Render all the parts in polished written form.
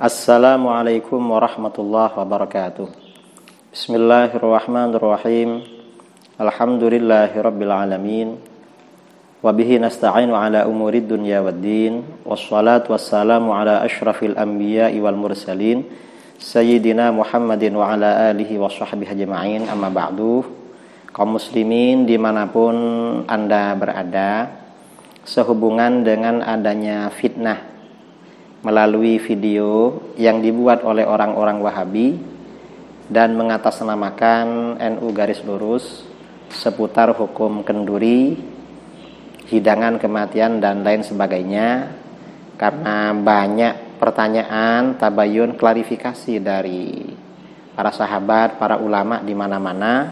Assalamualaikum warahmatullahi wabarakatuh. Bismillahirrahmanirrahim. Alhamdulillahirabbil alamin. Wa bihi nasta'inu ala umurid dunya waddin. Wassalatu wassalamu ala asyrafil anbiya'i wal mursalin sayyidina Muhammadin wa ala alihi wa sahbihi ajma'in. Amma ba'du. Kaum muslimin dimanapun Anda berada, sehubungan dengan adanya fitnah melalui video yang dibuat oleh orang-orang Wahabi dan mengatasnamakan NU garis lurus seputar hukum kenduri, hidangan kematian dan lain sebagainya, karena banyak pertanyaan, tabayun, klarifikasi dari para sahabat, para ulama di mana-mana,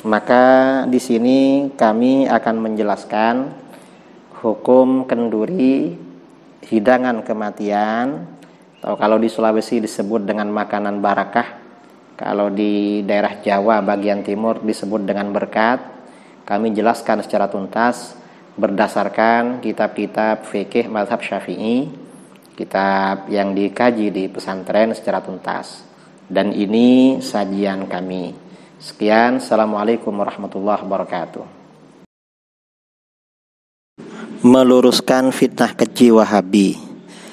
maka di sini kami akan menjelaskan hukum kenduri, hidangan kematian, atau kalau di Sulawesi disebut dengan makanan barakah, kalau di daerah Jawa bagian timur disebut dengan berkat. Kami jelaskan secara tuntas berdasarkan kitab-kitab fikih mazhab Syafi'i, kitab yang dikaji di pesantren secara tuntas. Dan ini sajian kami. Sekian, Assalamualaikum warahmatullahi wabarakatuh. Meluruskan fitnah keji Wahabi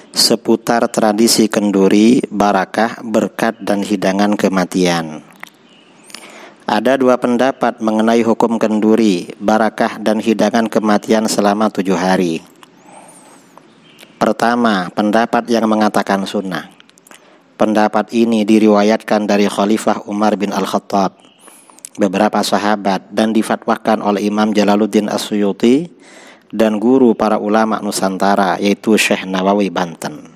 seputar tradisi kenduri, barakah, berkat, dan hidangan kematian. Ada dua pendapat mengenai hukum kenduri, barakah, dan hidangan kematian selama 7 hari. Pertama, pendapat yang mengatakan sunnah. Pendapat ini diriwayatkan dari Khalifah Umar bin Al-Khattab, beberapa sahabat, dan difatwakan oleh Imam Jalaluddin As-Suyuti dan guru para ulama Nusantara, yaitu Syekh Nawawi Banten.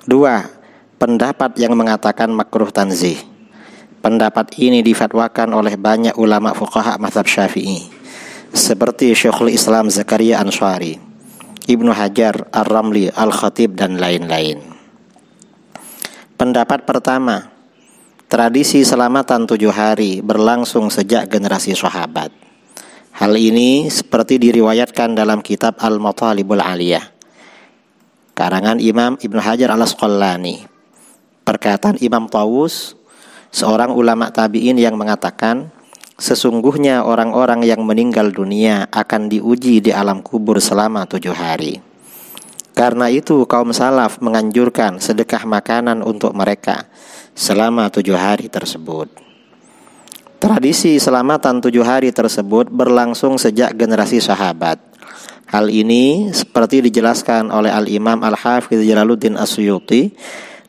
2. Pendapat yang mengatakan makruh tanzih. Pendapat ini difatwakan oleh banyak ulama fuqaha mazhab Syafi'i seperti Syekhul Islam Zakaria Ansari, Ibnu Hajar, Ar-Ramli, Al-Khatib, dan lain-lain. Pendapat pertama, tradisi selamatan 7 hari berlangsung sejak generasi sahabat. Hal ini seperti diriwayatkan dalam kitab Al-Matalibul Aliyah, karangan Imam Ibnu Hajar Al-Asqalani. Perkataan Imam Tawus, seorang ulama tabi'in, yang mengatakan, sesungguhnya orang-orang yang meninggal dunia akan diuji di alam kubur selama 7 hari. Karena itu kaum salaf menganjurkan sedekah makanan untuk mereka selama 7 hari tersebut. Tradisi selamatan 7 hari tersebut berlangsung sejak generasi sahabat. Hal ini seperti dijelaskan oleh Al-Imam Al-Hafidz Jalaluddin As-Suyuti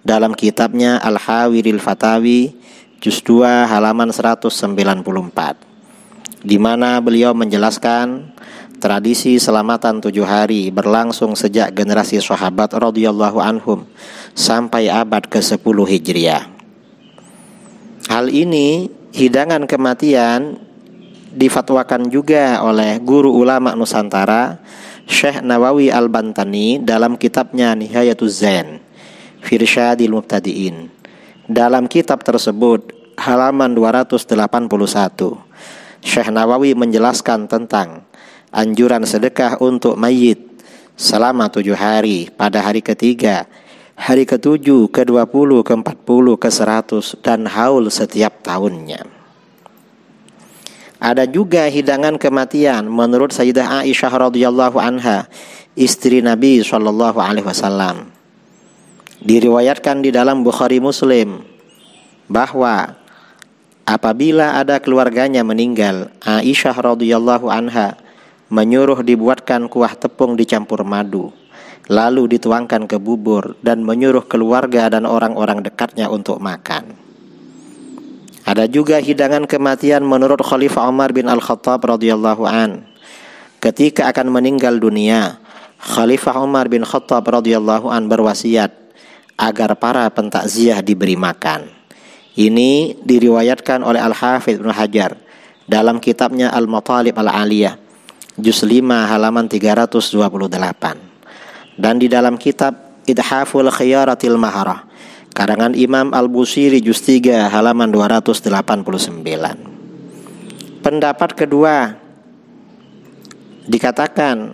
dalam kitabnya Al-Hawiril Fatawi juz 2 halaman 194, di mana beliau menjelaskan tradisi selamatan 7 hari berlangsung sejak generasi sahabat radhiyallahu anhum sampai abad ke-10 Hijriah. Hal ini, hidangan kematian, difatwakan juga oleh guru ulama Nusantara Syekh Nawawi Al-Bantani dalam kitabnya Nihayatuz Zain fi Irsyadil Mubtadi'in. Dalam kitab tersebut halaman 281, Syekh Nawawi menjelaskan tentang anjuran sedekah untuk mayit selama 7 hari, pada hari ketiga, hari ke-7, ke-20, ke-40, ke-100, dan haul setiap tahunnya. Ada juga hidangan kematian menurut Sayyidah Aisyah radhiyallahu anha, istri Nabi sallallahu alaihi wasallam. Diriwayatkan di dalam Bukhari Muslim bahwa apabila ada keluarganya meninggal, Aisyah radhiyallahu anha menyuruh dibuatkan kuah tepung dicampur madu, lalu dituangkan ke bubur, dan menyuruh keluarga dan orang-orang dekatnya untuk makan. Ada juga hidangan kematian menurut Khalifah Umar bin Al-Khattab radhiyallahu an. Ketika akan meninggal dunia, Khalifah Umar bin Khattab radhiyallahu an berwasiat agar para pentakziah diberi makan. Ini diriwayatkan oleh Al-Hafidz Ibnu Hajar dalam kitabnya Al-Matalib Al-Aliyah juz 5 halaman 328, dan di dalam kitab Idhaful Khiyaratil Maharah karangan Imam Al-Busiri juz 3 halaman 289. Pendapat kedua, dikatakan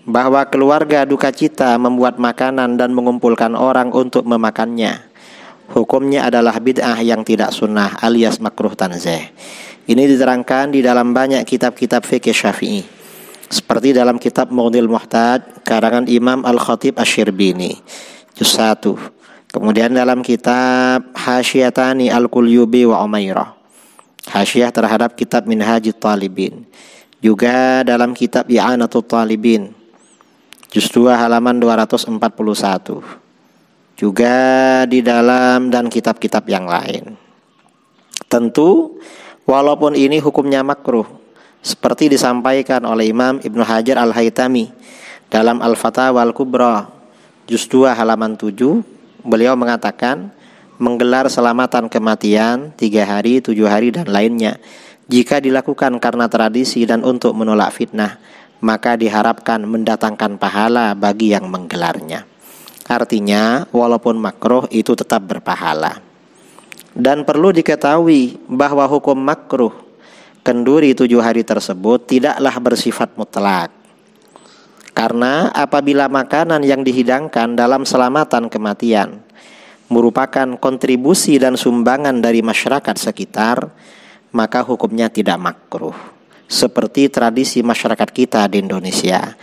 bahwa keluarga duka cita membuat makanan dan mengumpulkan orang untuk memakannya, hukumnya adalah bid'ah yang tidak sunnah alias makruh tanzih. Ini diterangkan di dalam banyak kitab-kitab fikih Syafi'i, seperti dalam kitab Mughnil Muhtaj karangan Imam Al-Khatib Asy-Syirbini juz 1. Kemudian dalam kitab Hasyiyatani Al-Qulyubi wa Umairah, hasyiyah terhadap kitab Minhajut Talibin. Juga dalam kitab I'anatul Talibin juz 2 halaman 241. Juga di dalam dan kitab-kitab yang lain. Tentu walaupun ini hukumnya makruh, seperti disampaikan oleh Imam Ibnu Hajar Al-Haytami dalam Al-Fatawa Al-Kubra juz 2 halaman 7, beliau mengatakan menggelar selamatan kematian 3 hari, 7 hari dan lainnya jika dilakukan karena tradisi dan untuk menolak fitnah, maka diharapkan mendatangkan pahala bagi yang menggelarnya. Artinya walaupun makruh itu tetap berpahala. Dan perlu diketahui bahwa hukum makruh kenduri 7 hari tersebut tidaklah bersifat mutlak. Karena apabila makanan yang dihidangkan dalam selamatan kematian merupakan kontribusi dan sumbangan dari masyarakat sekitar, maka hukumnya tidak makruh. Seperti tradisi masyarakat kita di Indonesia.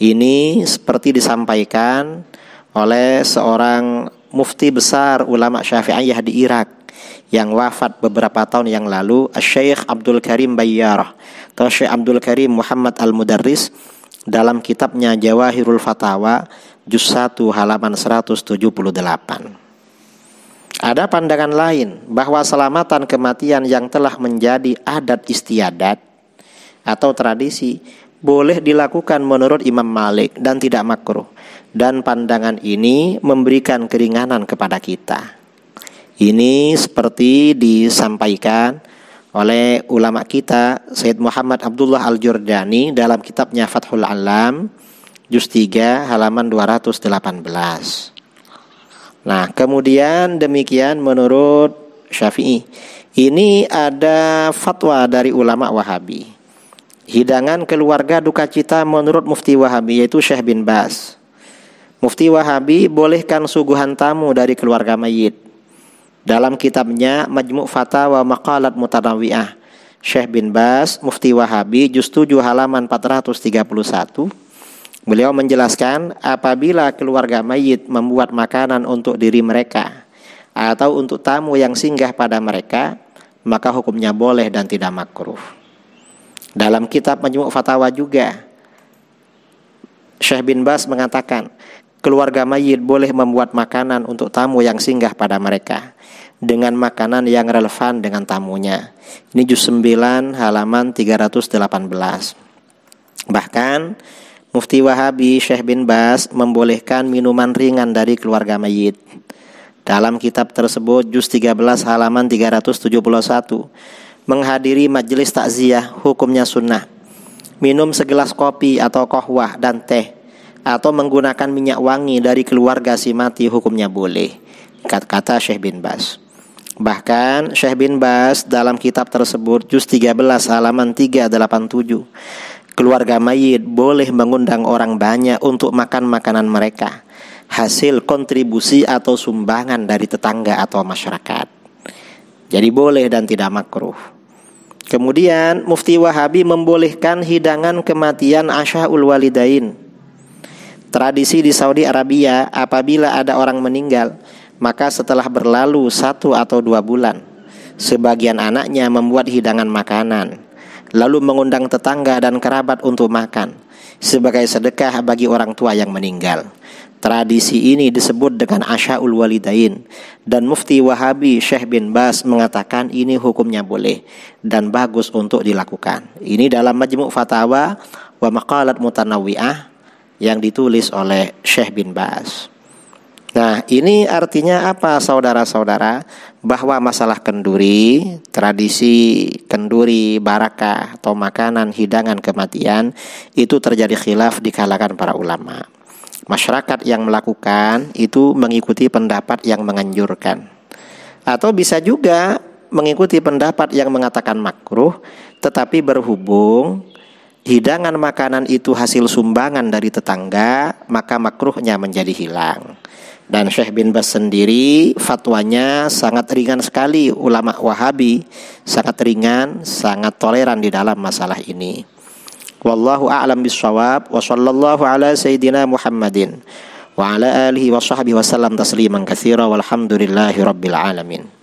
Ini seperti disampaikan oleh seorang mufti besar ulama Syafi'iyah di Irak yang wafat beberapa tahun yang lalu, Syekh Abdul Karim Bayyarah atau Syekh Abdul Karim Muhammad Al-Mudarris, dalam kitabnya Jawahirul Fatawa juz 1 halaman 178. Ada pandangan lain bahwa selamatan kematian yang telah menjadi adat istiadat atau tradisi boleh dilakukan menurut Imam Malik dan tidak makruh, dan pandangan ini memberikan keringanan kepada kita. Ini seperti disampaikan oleh ulama kita Sayyid Muhammad Abdullah Al-Jurdani dalam kitabnya Fathul Alam juz 3 halaman 218. Nah, kemudian demikian menurut Syafi'i. Ini ada fatwa dari ulama Wahabi. Hidangan keluarga duka cita menurut Mufti Wahabi yaitu Syekh bin Baz. Mufti Wahabi bolehkan suguhan tamu dari keluarga mayit. Dalam kitabnya Majmu' Fatawa Maqalat Mutanawwi'ah, Syekh bin Baz, Mufti Wahabi, juz 7 halaman 431, beliau menjelaskan apabila keluarga mayit membuat makanan untuk diri mereka atau untuk tamu yang singgah pada mereka, maka hukumnya boleh dan tidak makruh. Dalam kitab Majmu' Fatawa juga, Syekh bin Baz mengatakan keluarga mayit boleh membuat makanan untuk tamu yang singgah pada mereka dengan makanan yang relevan dengan tamunya. Ini juz 9 halaman 318. Bahkan Mufti Wahabi Syekh bin Baz membolehkan minuman ringan dari keluarga mayit. Dalam kitab tersebut juz 13 halaman 371, menghadiri majelis takziah hukumnya sunnah. Minum segelas kopi atau kohwah dan teh atau menggunakan minyak wangi dari keluarga si mati hukumnya boleh, kata Syekh bin Baz. Bahkan Syekh bin Baz dalam kitab tersebut juz 13 halaman 387, keluarga mayit boleh mengundang orang banyak untuk makan makanan mereka, hasil kontribusi atau sumbangan dari tetangga atau masyarakat. Jadi boleh dan tidak makruh. Kemudian Mufti Wahabi membolehkan hidangan kematian Asyaul Walidain. Tradisi di Saudi Arabia, apabila ada orang meninggal, maka setelah berlalu 1 atau 2 bulan, sebagian anaknya membuat hidangan makanan, lalu mengundang tetangga dan kerabat untuk makan, sebagai sedekah bagi orang tua yang meninggal. Tradisi ini disebut dengan Asyaul Walidain, dan Mufti Wahabi Syekh bin Baz mengatakan ini hukumnya boleh dan bagus untuk dilakukan. Ini dalam Majmu' Fatawa wa Maqalat Mutanawwi'ah yang ditulis oleh Syekh bin Baz. Nah, ini artinya apa saudara-saudara? Bahwa masalah kenduri, tradisi kenduri, barakah atau makanan hidangan kematian itu terjadi khilaf di kalangan para ulama. Masyarakat yang melakukan itu mengikuti pendapat yang menganjurkan, atau bisa juga mengikuti pendapat yang mengatakan makruh, tetapi berhubung hidangan makanan itu hasil sumbangan dari tetangga, maka makruhnya menjadi hilang. Dan Syekh bin Baz sendiri fatwanya sangat ringan sekali. Ulama Wahabi sangat ringan, sangat toleran di dalam masalah ini. Wallahu a'lam bishawab. Wa sallallahu ala sayyidina Muhammadin wa ala alihi wa sahbihi wa sallam tasliman katsira walhamdulillahi rabbil alamin.